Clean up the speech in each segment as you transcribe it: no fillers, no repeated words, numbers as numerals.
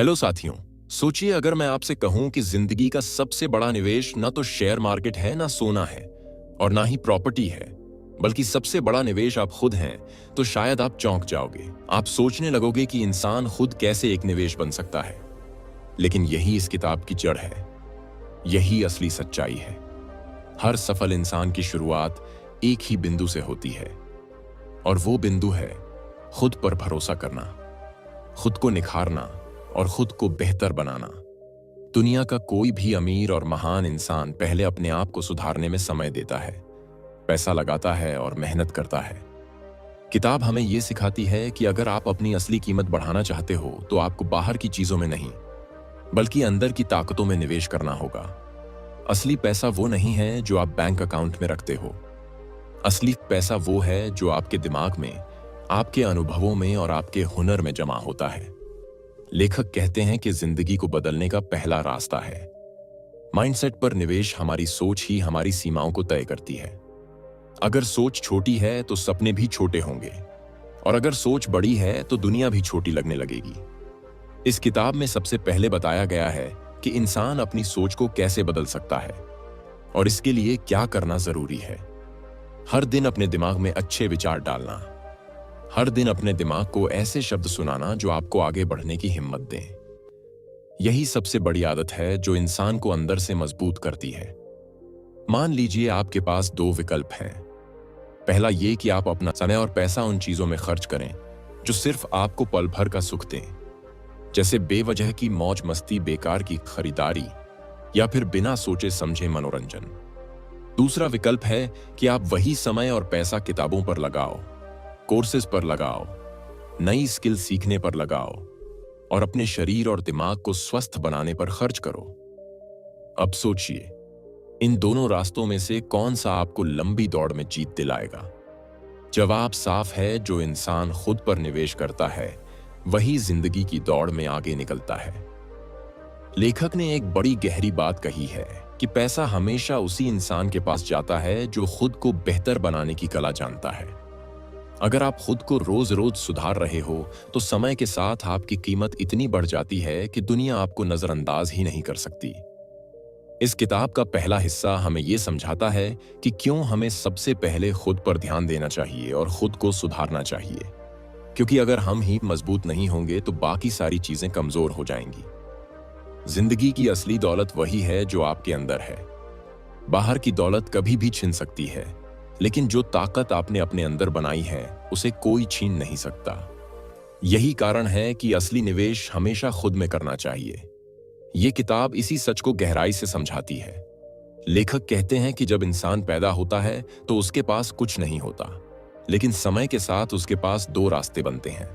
Hello साथियों। सोचिए अगर मैं आपसे कहूं कि जिंदगी का सबसे बड़ा निवेश ना तो शेयर मार्केट है, ना सोना है और ना ही प्रॉपर्टी है, बल्कि सबसे बड़ा निवेश आप खुद हैं, तो शायद आप चौंक जाओगे। आप सोचने लगोगे कि इंसान खुद कैसे एक निवेश बन सकता है। लेकिन यही इस किताब की जड़ है, यही असली सच्चाई है। हर सफल इंसान की शुरुआत एक ही बिंदु से होती है, और वो बिंदु है खुद पर भरोसा करना, खुद को निखारना और खुद को बेहतर बनाना। दुनिया का कोई भी अमीर और महान इंसान पहले अपने आप को सुधारने में समय देता है, पैसा लगाता है और मेहनत करता है। किताब हमें यह सिखाती है कि अगर आप अपनी असली कीमत बढ़ाना चाहते हो तो आपको बाहर की चीजों में नहीं, बल्कि अंदर की ताकतों में निवेश करना होगा। असली पैसा वो नहीं है जो आप बैंक अकाउंट में रखते हो। असली पैसा वो है जो आपके दिमाग में, आपके अनुभवों में और आपके हुनर में जमा होता है। लेखक कहते हैं कि जिंदगी को बदलने का पहला रास्ता है माइंडसेट पर निवेश। हमारी सोच ही हमारी सीमाओं को तय करती है। अगर सोच छोटी है तो सपने भी छोटे होंगे, और अगर सोच बड़ी है तो दुनिया भी छोटी लगने लगेगी। इस किताब में सबसे पहले बताया गया है कि इंसान अपनी सोच को कैसे बदल सकता है और इसके लिए क्या करना जरूरी है। हर दिन अपने दिमाग में अच्छे विचार डालना, हर दिन अपने दिमाग को ऐसे शब्द सुनाना जो आपको आगे बढ़ने की हिम्मत दें। यही सबसे बड़ी आदत है जो इंसान को अंदर से मजबूत करती है। मान लीजिए आपके पास दो विकल्प हैं। पहला ये कि आप अपना समय और पैसा उन चीजों में खर्च करें जो सिर्फ आपको पल भर का सुख दें, जैसे बेवजह की मौज मस्ती, बेकार की खरीदारी या फिर बिना सोचे समझे मनोरंजन। दूसरा विकल्प है कि आप वही समय और पैसा किताबों पर लगाओ, कोर्सेज पर लगाओ, नई स्किल सीखने पर लगाओ और अपने शरीर और दिमाग को स्वस्थ बनाने पर खर्च करो। अब सोचिए, इन दोनों रास्तों में से कौन सा आपको लंबी दौड़ में जीत दिलाएगा? जवाब साफ है, जो इंसान खुद पर निवेश करता है वही जिंदगी की दौड़ में आगे निकलता है। लेखक ने एक बड़ी गहरी बात कही है कि पैसा हमेशा उसी इंसान के पास जाता है जो खुद को बेहतर बनाने की कला जानता है। अगर आप खुद को रोज रोज सुधार रहे हो तो समय के साथ आपकी कीमत इतनी बढ़ जाती है कि दुनिया आपको नजरअंदाज ही नहीं कर सकती। इस किताब का पहला हिस्सा हमें यह समझाता है कि क्यों हमें सबसे पहले खुद पर ध्यान देना चाहिए और खुद को सुधारना चाहिए, क्योंकि अगर हम ही मजबूत नहीं होंगे तो बाकी सारी चीजें कमजोर हो जाएंगी। जिंदगी की असली दौलत वही है जो आपके अंदर है। बाहर की दौलत कभी भी छिन सकती है, लेकिन जो ताकत आपने अपने अंदर बनाई है उसे कोई छीन नहीं सकता। यही कारण है कि असली निवेश हमेशा खुद में करना चाहिए। ये किताब इसी सच को गहराई से समझाती है। लेखक कहते हैं कि जब इंसान पैदा होता है तो उसके पास कुछ नहीं होता, लेकिन समय के साथ उसके पास दो रास्ते बनते हैं।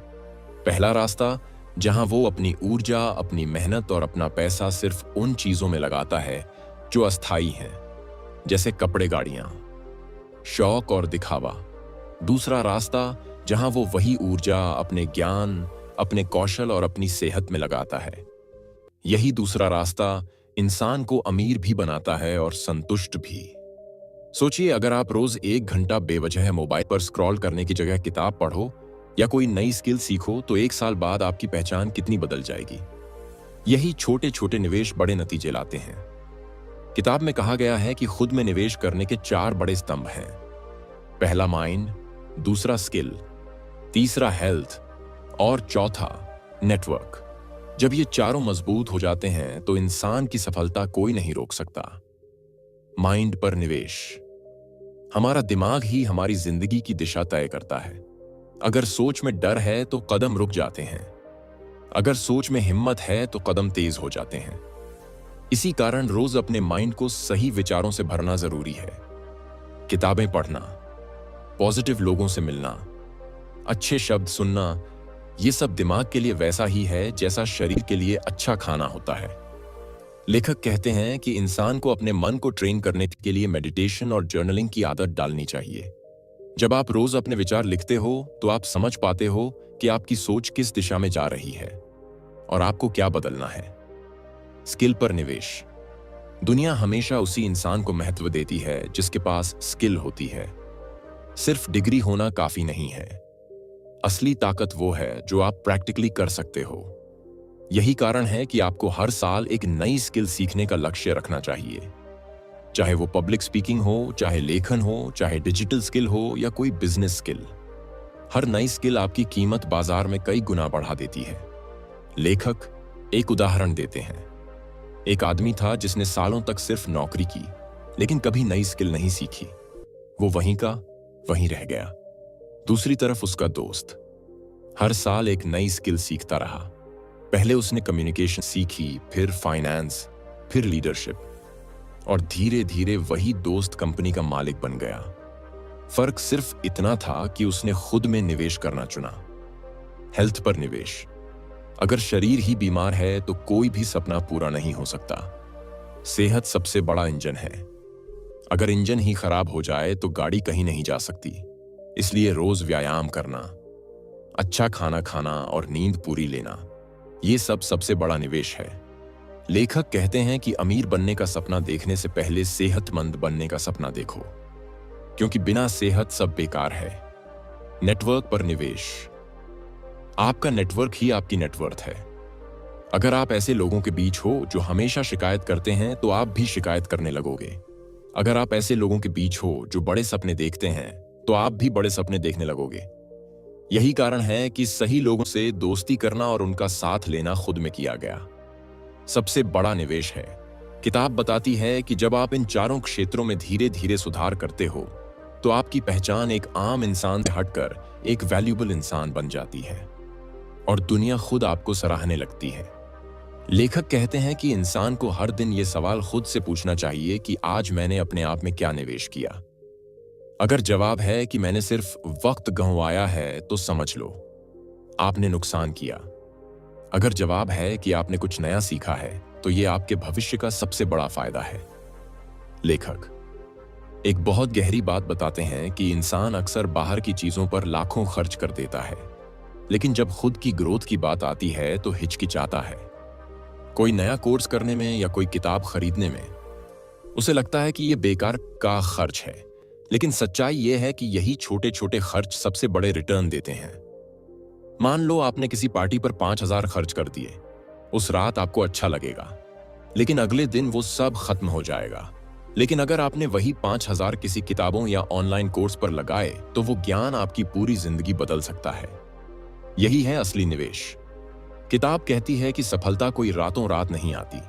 पहला रास्ता, जहां वो अपनी ऊर्जा, अपनी मेहनत और अपना पैसा सिर्फ उन चीजों में लगाता है जो अस्थायी हैं, जैसे कपड़े, गाड़ियां, शौक और दिखावा। दूसरा रास्ता, जहां वो वही ऊर्जा अपने ज्ञान, अपने कौशल और अपनी सेहत में लगाता है। यही दूसरा रास्ता इंसान को अमीर भी बनाता है और संतुष्ट भी। सोचिए, अगर आप रोज 1 घंटा बेवजह मोबाइल पर स्क्रॉल करने की जगह किताब पढ़ो या कोई नई स्किल सीखो तो 1 साल बाद आपकी पहचान कितनी बदल जाएगी। यही छोटे छोटे निवेश बड़े नतीजे लाते हैं। किताब में कहा गया है कि खुद में निवेश करने के 4 बड़े स्तंभ हैं। पहला माइंड, दूसरा स्किल, तीसरा हेल्थ और चौथा नेटवर्क। जब ये चारों मजबूत हो जाते हैं तो इंसान की सफलता कोई नहीं रोक सकता। माइंड पर निवेश। हमारा दिमाग ही हमारी जिंदगी की दिशा तय करता है। अगर सोच में डर है तो कदम रुक जाते हैं, अगर सोच में हिम्मत है तो कदम तेज हो जाते हैं। इसी कारण रोज अपने माइंड को सही विचारों से भरना जरूरी है। किताबें पढ़ना, पॉजिटिव लोगों से मिलना, अच्छे शब्द सुनना, ये सब दिमाग के लिए वैसा ही है जैसा शरीर के लिए अच्छा खाना होता है। लेखक कहते हैं कि इंसान को अपने मन को ट्रेन करने के लिए मेडिटेशन और जर्नलिंग की आदत डालनी चाहिए। जब आप रोज अपने विचार लिखते हो तो आप समझ पाते हो कि आपकी सोच किस दिशा में जा रही है और आपको क्या बदलना है। स्किल पर निवेश। दुनिया हमेशा उसी इंसान को महत्व देती है जिसके पास स्किल होती है। सिर्फ डिग्री होना काफी नहीं है। असली ताकत वो है जो आप प्रैक्टिकली कर सकते हो। यही कारण है कि आपको हर साल एक नई स्किल सीखने का लक्ष्य रखना चाहिए, चाहे वो पब्लिक स्पीकिंग हो, चाहे लेखन हो, चाहे डिजिटल स्किल हो या कोई बिजनेस स्किल। हर नई स्किल आपकी कीमत बाजार में कई गुना बढ़ा देती है। लेखक एक उदाहरण देते हैं। एक आदमी था जिसने सालों तक सिर्फ नौकरी की, लेकिन कभी नई स्किल नहीं सीखी। वो वहीं का वहीं रह गया। दूसरी तरफ उसका दोस्त हर साल एक नई स्किल सीखता रहा। पहले उसने कम्युनिकेशन सीखी, फिर फाइनेंस, फिर लीडरशिप, और धीरे धीरे वही दोस्त कंपनी का मालिक बन गया। फर्क सिर्फ इतना था कि उसने खुद में निवेश करना चुना। हेल्थ पर निवेश। अगर शरीर ही बीमार है तो कोई भी सपना पूरा नहीं हो सकता। सेहत सबसे बड़ा इंजन है। अगर इंजन ही खराब हो जाए तो गाड़ी कहीं नहीं जा सकती। इसलिए रोज व्यायाम करना, अच्छा खाना खाना और नींद पूरी लेना, ये सब सबसे बड़ा निवेश है। लेखक कहते हैं कि अमीर बनने का सपना देखने से पहले सेहतमंद बनने का सपना देखो, क्योंकि बिना सेहत सब बेकार है। नेटवर्क पर निवेश। आपका नेटवर्क ही आपकी नेटवर्थ है। अगर आप ऐसे लोगों के बीच हो जो हमेशा शिकायत करते हैं तो आप भी शिकायत करने लगोगे। अगर आप ऐसे लोगों के बीच हो जो बड़े सपने देखते हैं तो आप भी बड़े सपने देखने लगोगे। यही कारण है कि सही लोगों से दोस्ती करना और उनका साथ लेना खुद में किया गया सबसे बड़ा निवेश है। किताब बताती है कि जब आप इन चारों क्षेत्रों में धीरे धीरे सुधार करते हो तो आपकी पहचान एक आम इंसान से हटकर एक वैल्यूएबल इंसान बन जाती है और दुनिया खुद आपको सराहने लगती है। लेखक कहते हैं कि इंसान को हर दिन ये सवाल खुद से पूछना चाहिए कि आज मैंने अपने आप में क्या निवेश किया। अगर जवाब है कि मैंने सिर्फ वक्त गंवाया है तो समझ लो आपने नुकसान किया। अगर जवाब है कि आपने कुछ नया सीखा है तो ये आपके भविष्य का सबसे बड़ा फायदा है। लेखक एक बहुत गहरी बात बताते हैं कि इंसान अक्सर बाहर की चीजों पर लाखों खर्च कर देता है, लेकिन जब खुद की ग्रोथ की बात आती है तो हिचकिचाता है। कोई नया कोर्स करने में या कोई किताब खरीदने में उसे लगता है कि यह बेकार का खर्च है, लेकिन सच्चाई यह है कि यही छोटे छोटे खर्च सबसे बड़े रिटर्न देते हैं। मान लो आपने किसी पार्टी पर 5,000 खर्च कर दिए। उस रात आपको अच्छा लगेगा, लेकिन अगले दिन वो सब खत्म हो जाएगा। लेकिन अगर आपने वही 5,000 किसी किताबों या ऑनलाइन कोर्स पर लगाए तो वो ज्ञान आपकी पूरी जिंदगी बदल सकता है। यही है असली निवेश। किताब कहती है कि सफलता कोई रातों रात नहीं आती,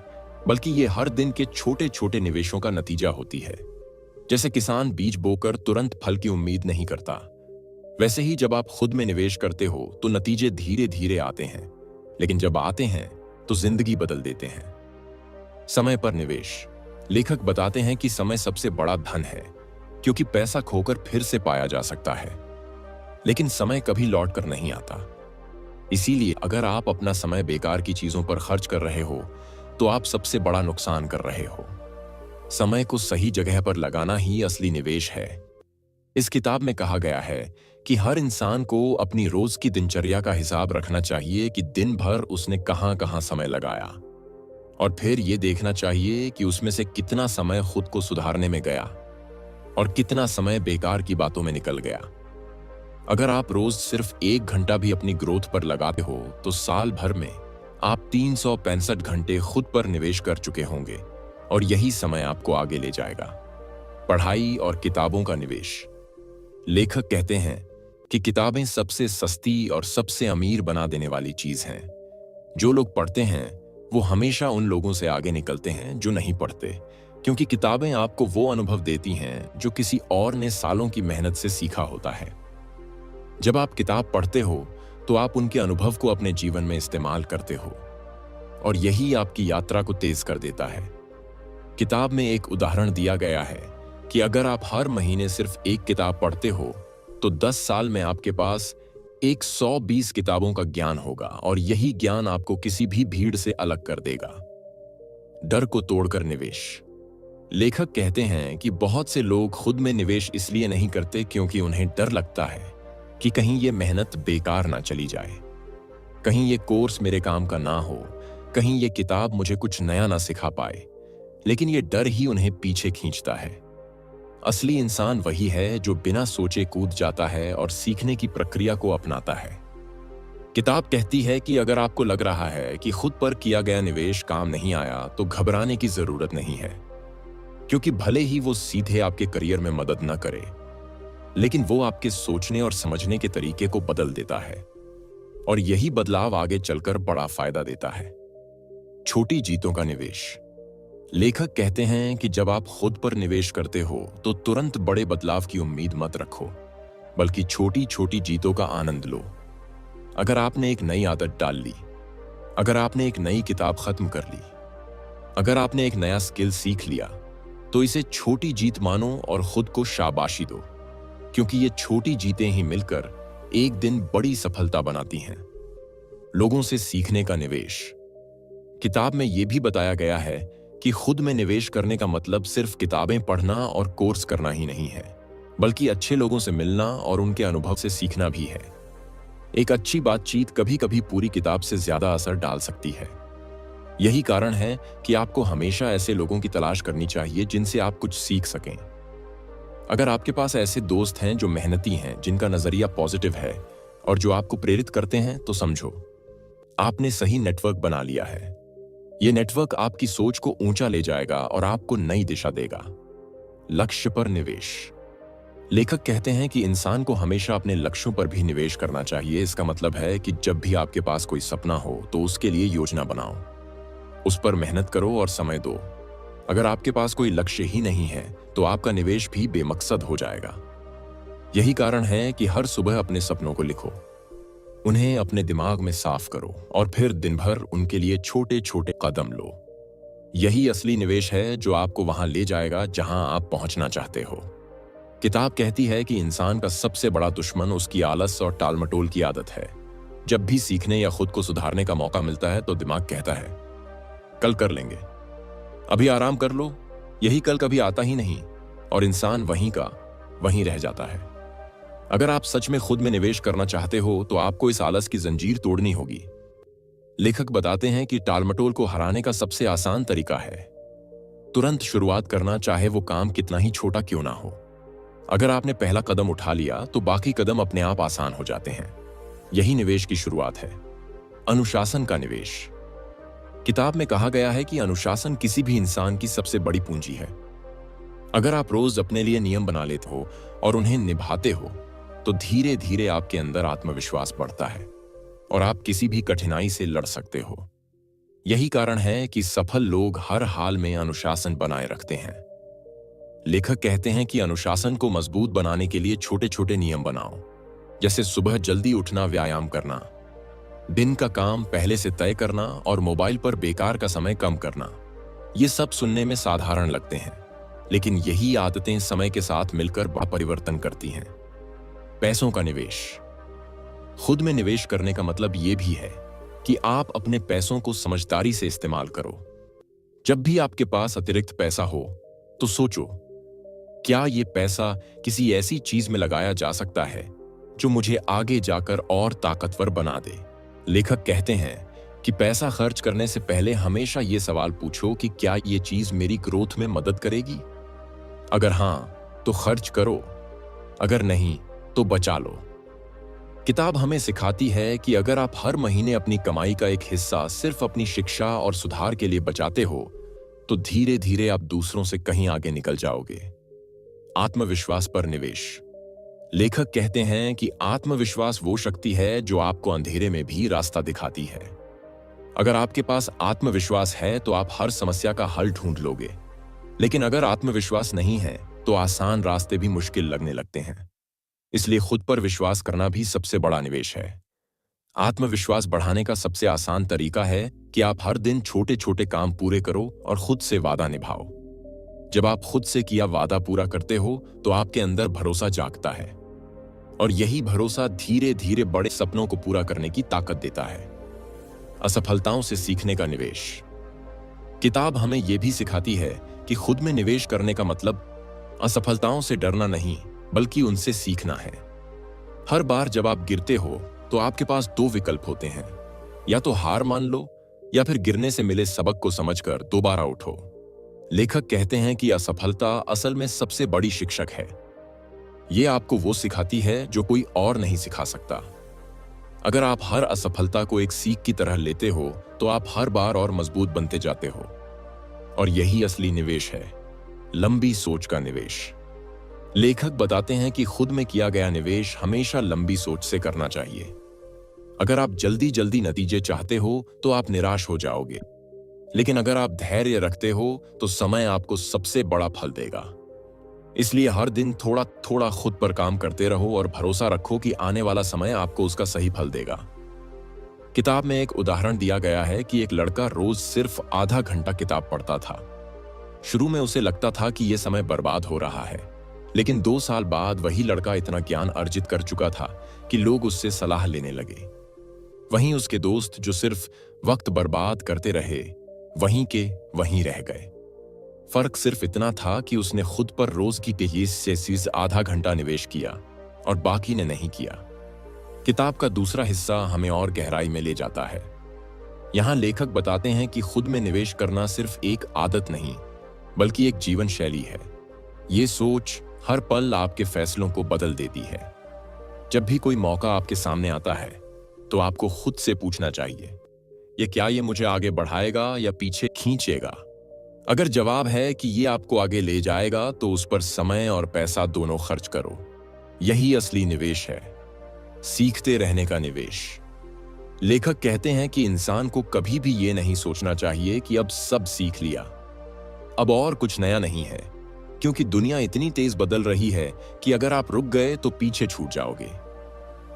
बल्कि ये हर दिन के छोटे छोटे निवेशों का नतीजा होती है। जैसे किसान बीज बोकर तुरंत फल की उम्मीद नहीं करता, वैसे ही जब आप खुद में निवेश करते हो तो नतीजे धीरे धीरे आते हैं, लेकिन जब आते हैं तो जिंदगी बदल देते हैं। समय पर निवेश। लेखक बताते हैं कि समय सबसे बड़ा धन है, क्योंकि पैसा खोकर फिर से पाया जा सकता है, लेकिन समय कभी लौट कर नहीं आता। इसीलिए अगर आप अपना समय बेकार की चीजों पर खर्च कर रहे हो तो आप सबसे बड़ा नुकसान कर रहे हो। समय को सही जगह पर लगाना ही असली निवेश है। इस किताब में कहा गया है कि हर इंसान को अपनी रोज की दिनचर्या का हिसाब रखना चाहिए कि दिन भर उसने कहां कहां समय लगाया, और फिर यह देखना चाहिए कि उसमें से कितना समय खुद को सुधारने में गया और कितना समय बेकार की बातों में निकल गया। अगर आप रोज सिर्फ 1 घंटा भी अपनी ग्रोथ पर लगाते हो तो साल भर में आप 365 घंटे खुद पर निवेश कर चुके होंगे, और यही समय आपको आगे ले जाएगा। पढ़ाई और किताबों का निवेश। लेखक कहते हैं कि किताबें सबसे सस्ती और सबसे अमीर बना देने वाली चीज हैं। जो लोग पढ़ते हैं वो हमेशा उन लोगों से आगे निकलते हैं जो नहीं पढ़ते, क्योंकि किताबें आपको वो अनुभव देती हैं जो किसी और ने सालों की मेहनत से सीखा होता है। जब आप किताब पढ़ते हो तो आप उनके अनुभव को अपने जीवन में इस्तेमाल करते हो, और यही आपकी यात्रा को तेज कर देता है। किताब में एक उदाहरण दिया गया है कि अगर आप हर महीने सिर्फ एक किताब पढ़ते हो तो 10 साल में आपके पास 120 किताबों का ज्ञान होगा, और यही ज्ञान आपको किसी भी भीड़ से अलग कर देगा। डर को तोड़कर निवेश। लेखक कहते हैं कि बहुत से लोग खुद में निवेश इसलिए नहीं करते क्योंकि उन्हें डर लगता है कि कहीं ये मेहनत बेकार ना चली जाए, कहीं ये कोर्स मेरे काम का ना हो, कहीं ये किताब मुझे कुछ नया ना सिखा पाए। लेकिन ये डर ही उन्हें पीछे खींचता है। असली इंसान वही है जो बिना सोचे कूद जाता है और सीखने की प्रक्रिया को अपनाता है। किताब कहती है कि अगर आपको लग रहा है कि खुद पर किया गया निवेश काम नहीं आया तो घबराने की जरूरत नहीं है, क्योंकि भले ही वो सीधे आपके करियर में मदद न करे, लेकिन वो आपके सोचने और समझने के तरीके को बदल देता है और यही बदलाव आगे चलकर बड़ा फायदा देता है। छोटी जीतों का निवेश। लेखक कहते हैं कि जब आप खुद पर निवेश करते हो तो तुरंत बड़े बदलाव की उम्मीद मत रखो, बल्कि छोटी छोटी जीतों का आनंद लो। अगर आपने एक नई आदत डाल ली, अगर आपने एक नई किताब खत्म कर ली, अगर आपने एक नया स्किल सीख लिया, तो इसे छोटी जीत मानो और खुद को शाबाशी दो, क्योंकि ये छोटी जीतें ही मिलकर एक दिन बड़ी सफलता बनाती हैं। लोगों से सीखने का निवेश। किताब में यह भी बताया गया है कि खुद में निवेश करने का मतलब सिर्फ किताबें पढ़ना और कोर्स करना ही नहीं है, बल्कि अच्छे लोगों से मिलना और उनके अनुभव से सीखना भी है। एक अच्छी बातचीत कभी कभी पूरी किताब से ज्यादा असर डाल सकती है। यही कारण है कि आपको हमेशा ऐसे लोगों की तलाश करनी चाहिए जिनसे आप कुछ सीख सकें। अगर आपके पास ऐसे दोस्त हैं जो मेहनती हैं, जिनका नजरिया पॉजिटिव है और जो आपको प्रेरित करते हैं, तो समझो आपने सही नेटवर्क बना लिया है। यह नेटवर्क आपकी सोच को ऊंचा ले जाएगा और आपको नई दिशा देगा। लक्ष्य पर निवेश। लेखक कहते हैं कि इंसान को हमेशा अपने लक्ष्यों पर भी निवेश करना चाहिए। इसका मतलब है कि जब भी आपके पास कोई सपना हो तो उसके लिए योजना बनाओ, उस पर मेहनत करो और समय दो। अगर आपके पास कोई लक्ष्य ही नहीं है तो आपका निवेश भी बेमकसद हो जाएगा। यही कारण है कि हर सुबह अपने सपनों को लिखो, उन्हें अपने दिमाग में साफ करो और फिर दिन भर उनके लिए छोटे छोटे कदम लो। यही असली निवेश है जो आपको वहां ले जाएगा जहां आप पहुंचना चाहते हो। किताब कहती है कि इंसान का सबसे बड़ा दुश्मन उसकी आलस और टालमटोल की आदत है। जब भी सीखने या खुद को सुधारने का मौका मिलता है तो दिमाग कहता है कल कर लेंगे, अभी आराम कर लो। यही कल कभी आता ही नहीं और इंसान वहीं का वहीं रह जाता है। अगर आप सच में खुद में निवेश करना चाहते हो तो आपको इस आलस की जंजीर तोड़नी होगी। लेखक बताते हैं कि टालमटोल को हराने का सबसे आसान तरीका है तुरंत शुरुआत करना, चाहे वो काम कितना ही छोटा क्यों ना हो। अगर आपने पहला कदम उठा लिया तो बाकी कदम अपने आप आसान हो जाते हैं। यही निवेश की शुरुआत है। अनुशासन का निवेश। किताब में कहा गया है कि अनुशासन किसी भी इंसान की सबसे बड़ी पूंजी है। अगर आप रोज अपने लिए नियम बना लेते हो और उन्हें निभाते हो तो धीरे धीरे आपके अंदर आत्मविश्वास बढ़ता है और आप किसी भी कठिनाई से लड़ सकते हो। यही कारण है कि सफल लोग हर हाल में अनुशासन बनाए रखते हैं। लेखक कहते हैं कि अनुशासन को मजबूत बनाने के लिए छोटे छोटे नियम बनाओ, जैसे सुबह जल्दी उठना, व्यायाम करना, दिन का काम पहले से तय करना और मोबाइल पर बेकार का समय कम करना। ये सब सुनने में साधारण लगते हैं, लेकिन यही आदतें समय के साथ मिलकर बड़ा परिवर्तन करती हैं। पैसों का निवेश। खुद में निवेश करने का मतलब यह भी है कि आप अपने पैसों को समझदारी से इस्तेमाल करो। जब भी आपके पास अतिरिक्त पैसा हो तो सोचो, क्या यह पैसा किसी ऐसी चीज में लगाया जा सकता है जो मुझे आगे जाकर और ताकतवर बना दे। लेखक कहते हैं कि पैसा खर्च करने से पहले हमेशा यह सवाल पूछो कि क्या यह चीज मेरी ग्रोथ में मदद करेगी। अगर हां तो खर्च करो, अगर नहीं तो बचा लो। किताब हमें सिखाती है कि अगर आप हर महीने अपनी कमाई का एक हिस्सा सिर्फ अपनी शिक्षा और सुधार के लिए बचाते हो तो धीरे धीरे आप दूसरों से कहीं आगे निकल जाओगे। आत्मविश्वास पर निवेश। लेखक कहते हैं कि आत्मविश्वास वो शक्ति है जो आपको अंधेरे में भी रास्ता दिखाती है। अगर आपके पास आत्मविश्वास है तो आप हर समस्या का हल ढूंढ लोगे, लेकिन अगर आत्मविश्वास नहीं है तो आसान रास्ते भी मुश्किल लगने लगते हैं। इसलिए खुद पर विश्वास करना भी सबसे बड़ा निवेश है। आत्मविश्वास बढ़ाने का सबसे आसान तरीका है कि आप हर दिन छोटे छोटे काम पूरे करो और खुद से वादा निभाओ। जब आप खुद से किया वादा पूरा करते हो तो आपके अंदर भरोसा जागता है और यही भरोसा धीरे धीरे बड़े सपनों को पूरा करने की ताकत देता है। असफलताओं से सीखने का निवेश। किताब हमें यह भी सिखाती है कि खुद में निवेश करने का मतलब असफलताओं से डरना नहीं, बल्कि उनसे सीखना है। हर बार जब आप गिरते हो तो आपके पास दो विकल्प होते हैं, या तो हार मान लो या फिर गिरने से मिले सबक को समझकर दोबारा उठो। लेखक कहते हैं कि असफलता असल में सबसे बड़ी शिक्षक है। यह आपको वो सिखाती है जो कोई और नहीं सिखा सकता। अगर आप हर असफलता को एक सीख की तरह लेते हो तो आप हर बार और मजबूत बनते जाते हो। और यही असली निवेश है, लंबी सोच का निवेश। लेखक बताते हैं कि खुद में किया गया निवेश हमेशा लंबी सोच से करना चाहिए। अगर आप जल्दी जल्दी नतीजे चाहते हो तो आप निराश हो जाओगे, लेकिन अगर आप धैर्य रखते हो तो समय आपको सबसे बड़ा फल देगा। इसलिए हर दिन थोड़ा थोड़ा खुद पर काम करते रहो और भरोसा रखो कि आने वाला समय आपको उसका सही फल देगा। किताब में एक उदाहरण दिया गया है कि एक लड़का रोज सिर्फ आधा घंटा किताब पढ़ता था। शुरू में उसे लगता था कि यह समय बर्बाद हो रहा है, लेकिन 2 साल बाद वही लड़का इतना ज्ञान अर्जित कर चुका था कि लोग उससे सलाह लेने लगे। वहीं उसके दोस्त जो सिर्फ वक्त बर्बाद करते रहे, वहीं के वहीं रह गए। फर्क सिर्फ इतना था कि उसने खुद पर रोज की 23 से आधा घंटा निवेश किया और बाकी ने नहीं किया। किताब का दूसरा हिस्सा हमें और गहराई में ले जाता है। यहां लेखक बताते हैं कि खुद में निवेश करना सिर्फ एक आदत नहीं, बल्कि एक जीवन शैली है। ये सोच हर पल आपके फैसलों को बदल देती है। जब भी कोई मौका आपके सामने आता है तो आपको खुद से पूछना चाहिए, क्या ये मुझे आगे बढ़ाएगा या पीछे खींचेगा? अगर जवाब है कि ये आपको आगे ले जाएगा तो उस पर समय और पैसा दोनों खर्च करो। यही असली निवेश है, सीखते रहने का निवेश। लेखक कहते हैं कि इंसान को कभी भी ये नहीं सोचना चाहिए कि अब सब सीख लिया, अब और कुछ नया नहीं है, क्योंकि दुनिया इतनी तेज बदल रही है कि अगर आप रुक गए तो पीछे छूट जाओगे।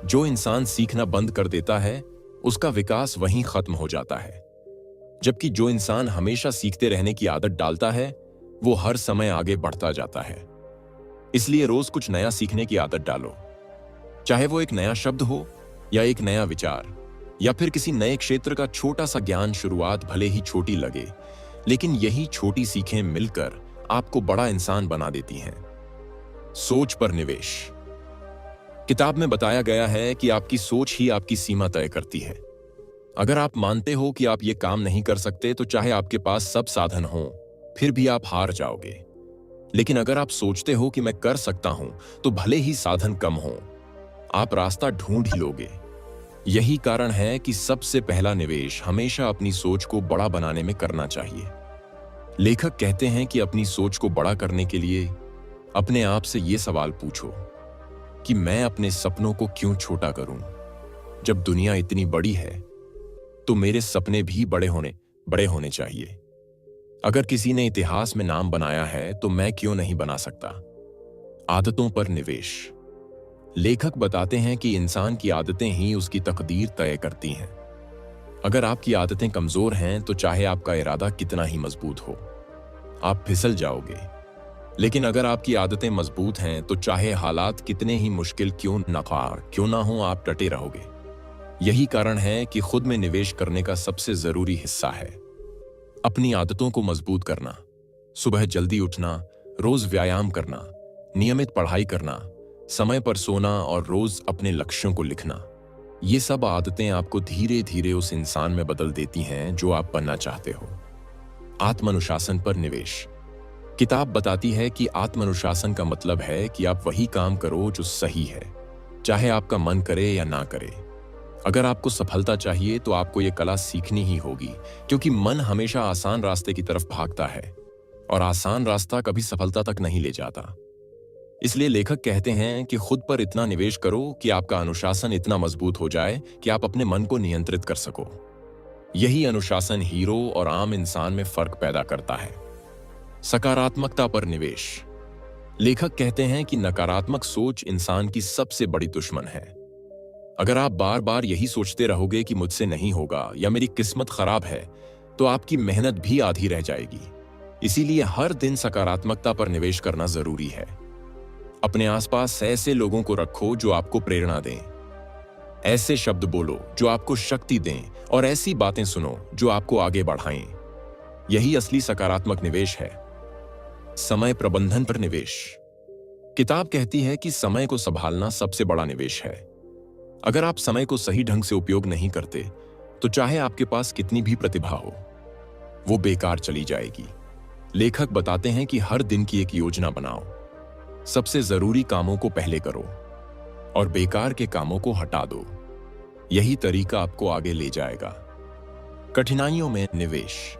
जो इंसान सीखना बंद कर देता है उसका विकास वहीं खत्म हो जाता है, जबकि जो इंसान हमेशा सीखते रहने की आदत डालता है वो हर समय आगे बढ़ता जाता है। इसलिए रोज कुछ नया सीखने की आदत डालो, चाहे वो एक नया शब्द हो या एक नया विचार या फिर किसी नए क्षेत्र का छोटा सा ज्ञान। शुरुआत भले ही छोटी लगे, लेकिन यही छोटी सीखें मिलकर आपको बड़ा इंसान बना देती हैं। सोच पर निवेश। किताब में बताया गया है कि आपकी सोच ही आपकी सीमा तय करती है। अगर आप मानते हो कि आप ये काम नहीं कर सकते तो चाहे आपके पास सब साधन हो फिर भी आप हार जाओगे। लेकिन अगर आप सोचते हो कि मैं कर सकता हूं तो भले ही साधन कम हो, आप रास्ता ढूंढ ही लोगे। यही कारण है कि सबसे पहला निवेश हमेशा अपनी सोच को बड़ा बनाने में करना चाहिए। लेखक कहते हैं कि अपनी सोच को बड़ा करने के लिए अपने आप से ये सवाल पूछो कि मैं अपने सपनों को क्यों छोटा करूं? जब दुनिया इतनी बड़ी है तो मेरे सपने भी बड़े होने चाहिए। अगर किसी ने इतिहास में नाम बनाया है तो मैं क्यों नहीं बना सकता? आदतों पर निवेश। लेखक बताते हैं कि इंसान की आदतें ही उसकी तकदीर तय करती हैं। अगर आपकी आदतें कमजोर हैं तो चाहे आपका इरादा कितना ही मजबूत हो, आप फिसल जाओगे। लेकिन अगर आपकी आदतें मजबूत हैं तो चाहे हालात कितने ही मुश्किल क्यों ना हो, आप डटे रहोगे। यही कारण है कि खुद में निवेश करने का सबसे जरूरी हिस्सा है अपनी आदतों को मजबूत करना। सुबह जल्दी उठना, रोज व्यायाम करना, नियमित पढ़ाई करना, समय पर सोना और रोज अपने लक्ष्यों को लिखना। ये सब आदतें आपको धीरे धीरे उस इंसान में बदल देती हैं जो आप बनना चाहते हो। आत्मानुशासन पर निवेश। किताब बताती है कि आत्मानुशासन का मतलब है कि आप वही काम करो जो सही है, चाहे आपका मन करे या ना करे। अगर आपको सफलता चाहिए तो आपको यह कला सीखनी ही होगी, क्योंकि मन हमेशा आसान रास्ते की तरफ भागता है और आसान रास्ता कभी सफलता तक नहीं ले जाता। इसलिए लेखक कहते हैं कि खुद पर इतना निवेश करो कि आपका अनुशासन इतना मजबूत हो जाए कि आप अपने मन को नियंत्रित कर सको। यही अनुशासन हीरो और आम इंसान में फर्क पैदा करता है। सकारात्मकता पर निवेश। लेखक कहते हैं कि नकारात्मक सोच इंसान की सबसे बड़ी दुश्मन है। अगर आप बार बार यही सोचते रहोगे कि मुझसे नहीं होगा या मेरी किस्मत खराब है, तो आपकी मेहनत भी आधी रह जाएगी। इसीलिए हर दिन सकारात्मकता पर निवेश करना जरूरी है। अपने आसपास ऐसे लोगों को रखो जो आपको प्रेरणा दें, ऐसे शब्द बोलो जो आपको शक्ति दें और ऐसी बातें सुनो जो आपको आगे बढ़ाएं। यही असली सकारात्मक निवेश है। समय प्रबंधन पर निवेश। किताब कहती है कि समय को संभालना सबसे बड़ा निवेश है। अगर आप समय को सही ढंग से उपयोग नहीं करते तो चाहे आपके पास कितनी भी प्रतिभा हो, वो बेकार चली जाएगी। लेखक बताते हैं कि हर दिन की एक योजना बनाओ, सबसे जरूरी कामों को पहले करो और बेकार के कामों को हटा दो। यही तरीका आपको आगे ले जाएगा। कठिनाइयों में निवेश।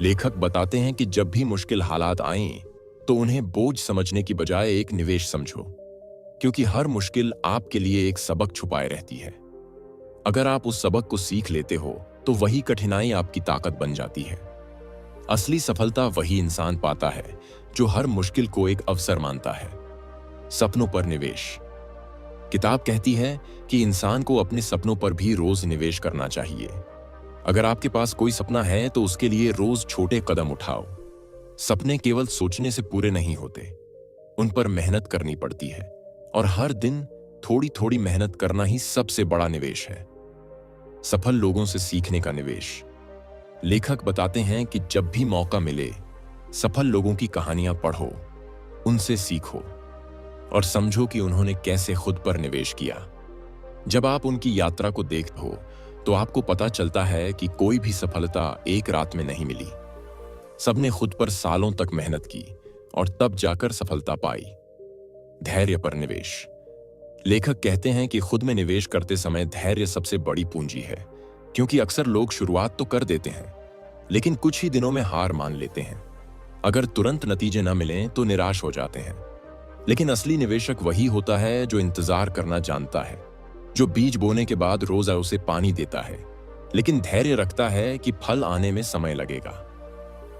लेखक बताते हैं कि जब भी मुश्किल हालात आएं, तो उन्हें बोझ समझने की बजाय एक निवेश समझो, क्योंकि हर मुश्किल आपके लिए एक सबक छुपाए रहती है। अगर आप उस सबक को सीख लेते हो, तो वही कठिनाई आपकी ताकत बन जाती है। असली सफलता वही इंसान पाता है जो हर मुश्किल को एक अवसर मानता है। सपनों पर निवेश। किताब कहती है कि इंसान को अपने सपनों पर भी रोज निवेश करना चाहिए। अगर आपके पास कोई सपना है तो उसके लिए रोज छोटे कदम उठाओ। सपने केवल सोचने से पूरे नहीं होते, उन पर मेहनत करनी पड़ती है, और हर दिन थोड़ी थोड़ी मेहनत करना ही सबसे बड़ा निवेश है। सफल लोगों से सीखने का निवेश। लेखक बताते हैं कि जब भी मौका मिले, सफल लोगों की कहानियां पढ़ो, उनसे सीखो और समझो कि उन्होंने कैसे खुद पर निवेश किया। जब आप उनकी यात्रा को देखते हो, तो आपको पता चलता है कि कोई भी सफलता एक रात में नहीं मिली। सबने खुद पर सालों तक मेहनत की और तब जाकर सफलता पाई। धैर्य पर निवेश। लेखक कहते हैं कि खुद में निवेश करते समय धैर्य सबसे बड़ी पूंजी है, क्योंकि अक्सर लोग शुरुआत तो कर देते हैं, लेकिन कुछ ही दिनों में हार मान लेते हैं। अगर तुरंत नतीजे न मिलें तो निराश हो जाते हैं, लेकिन असली निवेशक वही होता है जो इंतजार करना जानता है, जो बीज बोने के बाद रोज उसे पानी देता है, लेकिन धैर्य रखता है कि फल आने में समय लगेगा।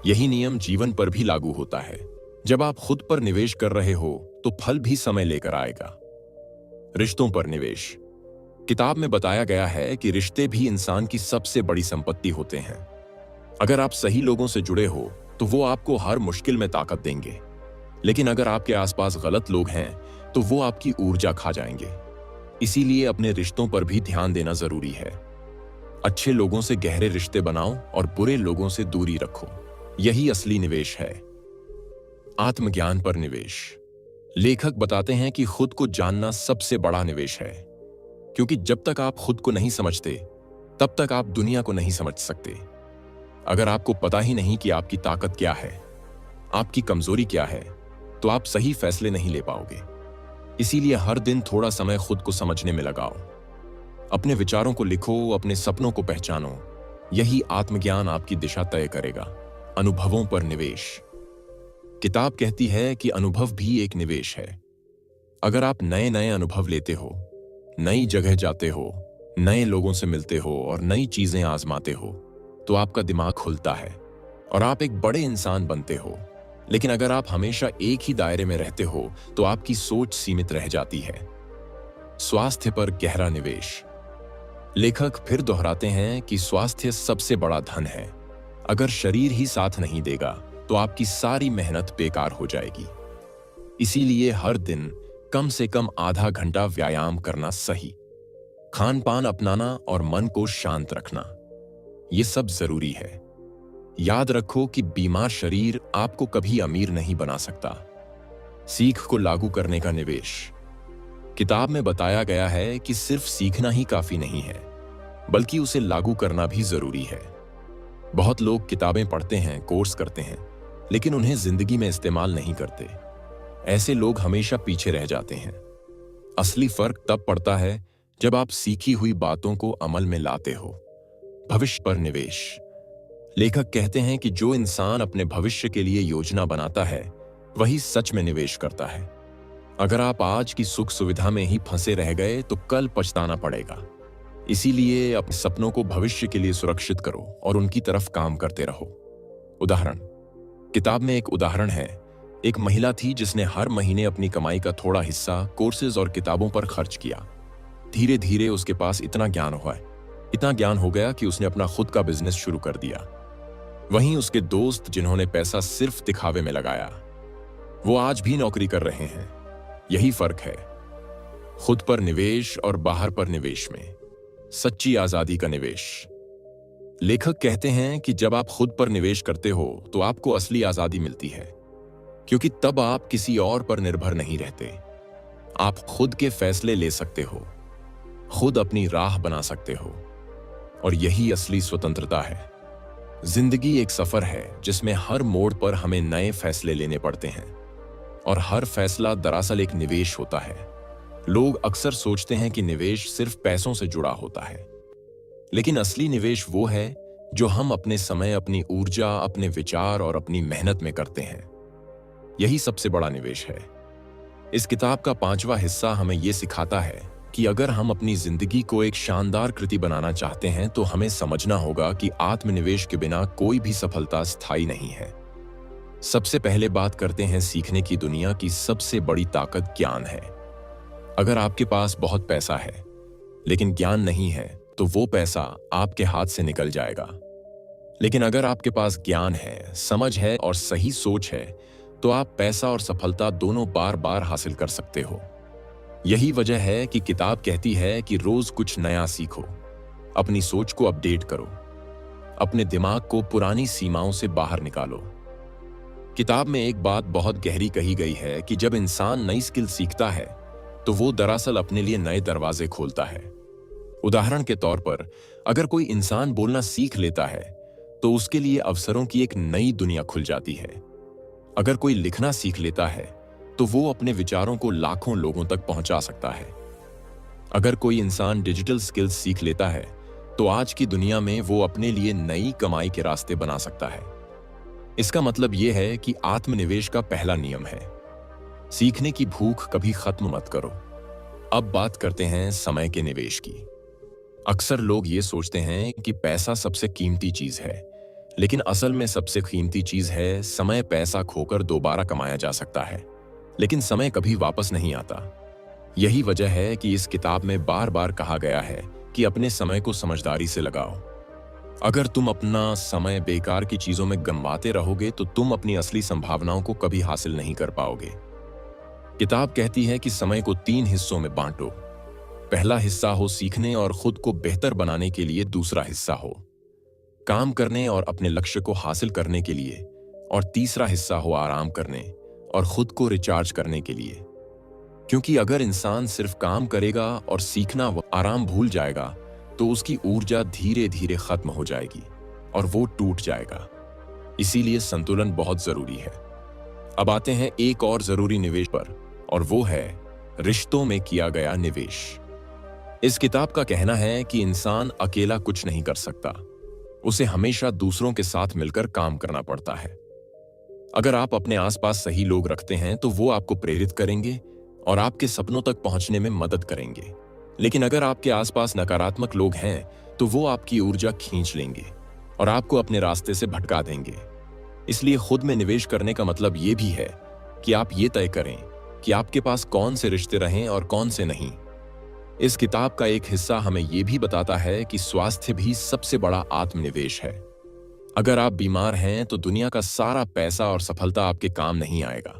यही नियम जीवन पर भी लागू होता है। जब आप खुद पर निवेश कर रहे हो, तो फल भी समय लेकर आएगा। रिश्तों पर निवेश। किताब में बताया गया है कि रिश्ते भी इंसान की सबसे बड़ी संपत्ति होते हैं। अगर आप सही लोगों से जुड़े हो, तो वो आपको हर मुश्किल में ताकत देंगे, लेकिन अगर आपके आसपास गलत लोग हैं, तो वो आपकी ऊर्जा खा जाएंगे। इसीलिए अपने रिश्तों पर भी ध्यान देना जरूरी है। अच्छे लोगों से गहरे रिश्ते बनाओ और बुरे लोगों से दूरी रखो। यही असली निवेश है। आत्मज्ञान पर निवेश। लेखक बताते हैं कि खुद को जानना सबसे बड़ा निवेश है, क्योंकि जब तक आप खुद को नहीं समझते, तब तक आप दुनिया को नहीं समझ सकते। अगर आपको पता ही नहीं कि आपकी ताकत क्या है, आपकी कमजोरी क्या है, तो आप सही फैसले नहीं ले पाओगे। इसीलिए हर दिन थोड़ा समय खुद को समझने में लगाओ। अपने विचारों को लिखो, अपने सपनों को पहचानो। यही आत्मज्ञान आपकी दिशा तय करेगा। अनुभवों पर निवेश। किताब कहती है कि अनुभव भी एक निवेश है। अगर आप नए नए अनुभव लेते हो, नई जगह जाते हो, नए लोगों से मिलते हो और नई चीजें आजमाते हो, तो आपका दिमाग खुलता है और आप एक बड़े इंसान बनते हो। लेकिन अगर आप हमेशा एक ही दायरे में रहते हो, तो आपकी सोच सीमित रह जाती है। स्वास्थ्य पर गहरा निवेश। लेखक फिर दोहराते हैं कि स्वास्थ्य सबसे बड़ा धन है। अगर शरीर ही साथ नहीं देगा, तो आपकी सारी मेहनत बेकार हो जाएगी। इसीलिए हर दिन कम से कम आधा घंटा व्यायाम करना सही, खान पान अपनाना और मन को शांत रखना, ये सब जरूरी है। याद रखो कि बीमार शरीर आपको कभी अमीर नहीं बना सकता। सीख को लागू करने का निवेश। किताब में बताया गया है कि सिर्फ सीखना ही काफी नहीं है, बल्कि उसे लागू करना भी जरूरी है। बहुत लोग किताबें पढ़ते हैं, कोर्स करते हैं, लेकिन उन्हें जिंदगी में इस्तेमाल नहीं करते। ऐसे लोग हमेशा पीछे रह जाते हैं। असली फर्क तब पड़ता है जब आप सीखी हुई बातों को अमल में लाते हो। भविष्य पर निवेश। लेखक कहते हैं कि जो इंसान अपने भविष्य के लिए योजना बनाता है, वही सच में निवेश करता है। अगर आप आज की सुख सुविधा में ही फंसे रह गए, तो कल पछताना पड़ेगा। इसीलिए अपने सपनों को भविष्य के लिए सुरक्षित करो और उनकी तरफ काम करते रहो। उदाहरण। किताब में एक उदाहरण है। एक महिला थी जिसने हर महीने अपनी कमाई का थोड़ा हिस्सा कोर्सेज और किताबों पर खर्च किया। धीरे धीरे उसके पास इतना ज्ञान हो गया कि उसने अपना खुद का बिजनेस शुरू कर दिया। वहीं उसके दोस्त, जिन्होंने पैसा सिर्फ दिखावे में लगाया, वो आज भी नौकरी कर रहे हैं। यही फर्क है, खुद पर निवेश और बाहर पर निवेश में। सच्ची आजादी का निवेश। लेखक कहते हैं कि जब आप खुद पर निवेश करते हो, तो आपको असली आजादी मिलती है, क्योंकि तब आप किसी और पर निर्भर नहीं रहते। आप खुद के फैसले ले सकते हो, खुद अपनी राह बना सकते हो, और यही असली स्वतंत्रता है। जिंदगी एक सफर है जिसमें हर मोड़ पर हमें नए फैसले लेने पड़ते हैं, और हर फैसला दरअसल एक निवेश होता है। लोग अक्सर सोचते हैं कि निवेश सिर्फ पैसों से जुड़ा होता है, लेकिन असली निवेश वो है जो हम अपने समय, अपनी ऊर्जा, अपने विचार और अपनी मेहनत में करते हैं। यही सबसे बड़ा निवेश है। इस किताब का 5वां हिस्सा हमें यह सिखाता है कि अगर हम अपनी जिंदगी को एक शानदार कृति बनाना चाहते हैं तो हमें समझना होगा कि आत्मनिवेश के बिना कोई भी सफलता स्थायी नहीं है। सबसे पहले बात करते हैं सीखने की दुनिया की सबसे बड़ी ताकत ज्ञान है। अगर आपके पास बहुत पैसा है लेकिन ज्ञान नहीं है तो वो पैसा आपके हाथ से निकल जाएगा। लेकिन अगर आपके पास ज्ञान है, समझ है और सही सोच है तो आप पैसा और सफलता दोनों बार बार हासिल कर सकते हो। यही वजह है कि किताब कहती है कि रोज कुछ नया सीखो, अपनी सोच को अपडेट करो, अपने दिमाग को पुरानी सीमाओं से बाहर निकालो। किताब में एक बात बहुत गहरी कही गई है कि जब इंसान नई स्किल सीखता है तो वो दरअसल अपने लिए नए दरवाजे खोलता है। उदाहरण के तौर पर, अगर कोई इंसान बोलना सीख लेता है तो उसके लिए अवसरों की एक नई दुनिया खुल जाती है। अगर कोई लिखना सीख लेता है तो वो अपने विचारों को लाखों लोगों तक पहुंचा सकता है। अगर कोई इंसान डिजिटल स्किल्स सीख लेता है तो आज की दुनिया में वो अपने लिए नई कमाई के रास्ते बना सकता है। इसका मतलब यह है कि आत्मनिवेश का पहला नियम है, सीखने की भूख कभी खत्म मत करो। अब बात करते हैं समय के निवेश की। अक्सर लोग ये सोचते हैं कि पैसा सबसे कीमती चीज है, लेकिन असल में सबसे कीमती चीज है समय। पैसा खोकर दोबारा कमाया जा सकता है, लेकिन समय कभी वापस नहीं आता। यही वजह है कि इस किताब में बार बार कहा गया है कि अपने समय को समझदारी से लगाओ। अगर तुम अपना समय बेकार की चीजों में गंवाते रहोगे तो तुम अपनी असली संभावनाओं को कभी हासिल नहीं कर पाओगे। किताब कहती है कि समय को 3 हिस्सों में बांटो। पहला हिस्सा हो सीखने और खुद को बेहतर बनाने के लिए, दूसरा हिस्सा हो काम करने और अपने लक्ष्य को हासिल करने के लिए, और तीसरा हिस्सा हो आराम करने और खुद को रिचार्ज करने के लिए। क्योंकि अगर इंसान सिर्फ काम करेगा और सीखना व आराम भूल जाएगा तो उसकी ऊर्जा धीरे धीरे खत्म हो जाएगी और वो टूट जाएगा। इसीलिए संतुलन बहुत जरूरी है। अब आते हैं एक और जरूरी निवेश पर, और वो है रिश्तों में किया गया निवेश। इस किताब का कहना है कि इंसान अकेला कुछ नहीं कर सकता, उसे हमेशा दूसरों के साथ मिलकर काम करना पड़ता है। अगर आप अपने आसपास सही लोग रखते हैं तो वो आपको प्रेरित करेंगे और आपके सपनों तक पहुंचने में मदद करेंगे। लेकिन अगर आपके आसपास नकारात्मक लोग हैं तो वो आपकी ऊर्जा खींच लेंगे और आपको अपने रास्ते से भटका देंगे। इसलिए खुद में निवेश करने का मतलब ये भी है कि आप ये तय करें कि आपके पास कौन से रिश्ते रहें और कौन से नहीं। इस किताब का एक हिस्सा हमें यह भी बताता है कि स्वास्थ्य भी सबसे बड़ा आत्मनिवेश है। अगर आप बीमार हैं तो दुनिया का सारा पैसा और सफलता आपके काम नहीं आएगा,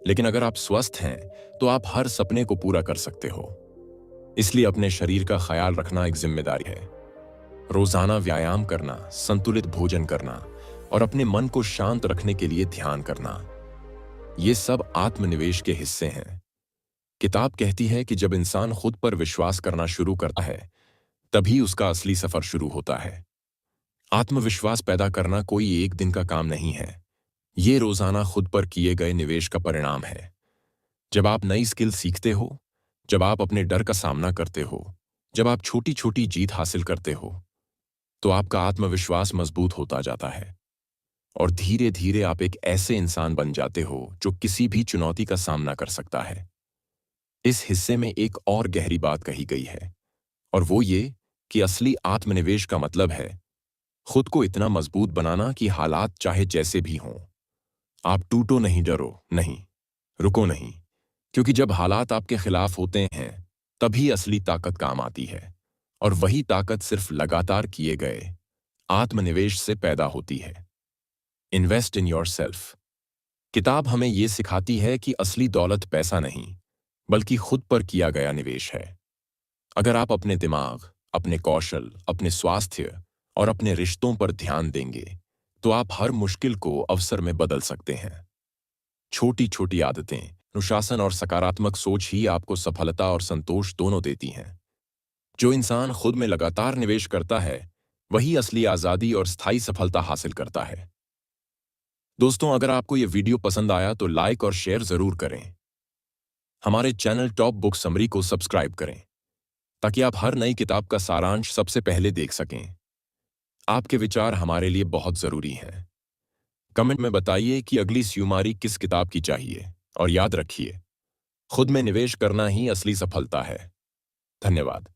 लेकिन अगर आप स्वस्थ हैं तो आप हर सपने को पूरा कर सकते हो। इसलिए अपने शरीर का ख्याल रखना एक जिम्मेदारी है। रोजाना व्यायाम करना, संतुलित भोजन करना और अपने मन को शांत रखने के लिए ध्यान करना, ये सब आत्मनिवेश के हिस्से हैं। किताब कहती है कि जब इंसान खुद पर विश्वास करना शुरू करता है तभी उसका असली सफर शुरू होता है। आत्मविश्वास पैदा करना कोई एक दिन का काम नहीं है, ये रोजाना खुद पर किए गए निवेश का परिणाम है। जब आप नई स्किल सीखते हो, जब आप अपने डर का सामना करते हो, जब आप छोटी छोटी जीत हासिल करते हो, तो आपका आत्मविश्वास मजबूत होता जाता है और धीरे धीरे आप एक ऐसे इंसान बन जाते हो जो किसी भी चुनौती का सामना कर सकता है। इस हिस्से में एक और गहरी बात कही गई है, और वो ये कि असली आत्मनिवेश का मतलब है खुद को इतना मजबूत बनाना कि हालात चाहे जैसे भी हों, आप टूटो नहीं, डरो नहीं, रुको नहीं। क्योंकि जब हालात आपके खिलाफ होते हैं तभी असली ताकत काम आती है, और वही ताकत सिर्फ लगातार किए गए आत्मनिवेश से पैदा होती है। Invest in yourself. किताब हमें यह सिखाती है कि असली दौलत पैसा नहीं बल्कि खुद पर किया गया निवेश है। अगर आप अपने दिमाग, अपने कौशल, अपने स्वास्थ्य और अपने रिश्तों पर ध्यान देंगे तो आप हर मुश्किल को अवसर में बदल सकते हैं। छोटी छोटी आदतें, अनुशासन और सकारात्मक सोच ही आपको सफलता और संतोष दोनों देती हैं। जो इंसान खुद में लगातार निवेश करता है वही असली आजादी और स्थायी सफलता हासिल करता है। दोस्तों, अगर आपको यह वीडियो पसंद आया तो लाइक और शेयर जरूर करें। हमारे चैनल टॉप बुक समरी को सब्सक्राइब करें ताकि आप हर नई किताब का सारांश सबसे पहले देख सकें। आपके विचार हमारे लिए बहुत जरूरी हैं। कमेंट में बताइए कि अगली सुमारी किस किताब की चाहिए, और याद रखिए, खुद में निवेश करना ही असली सफलता है। धन्यवाद।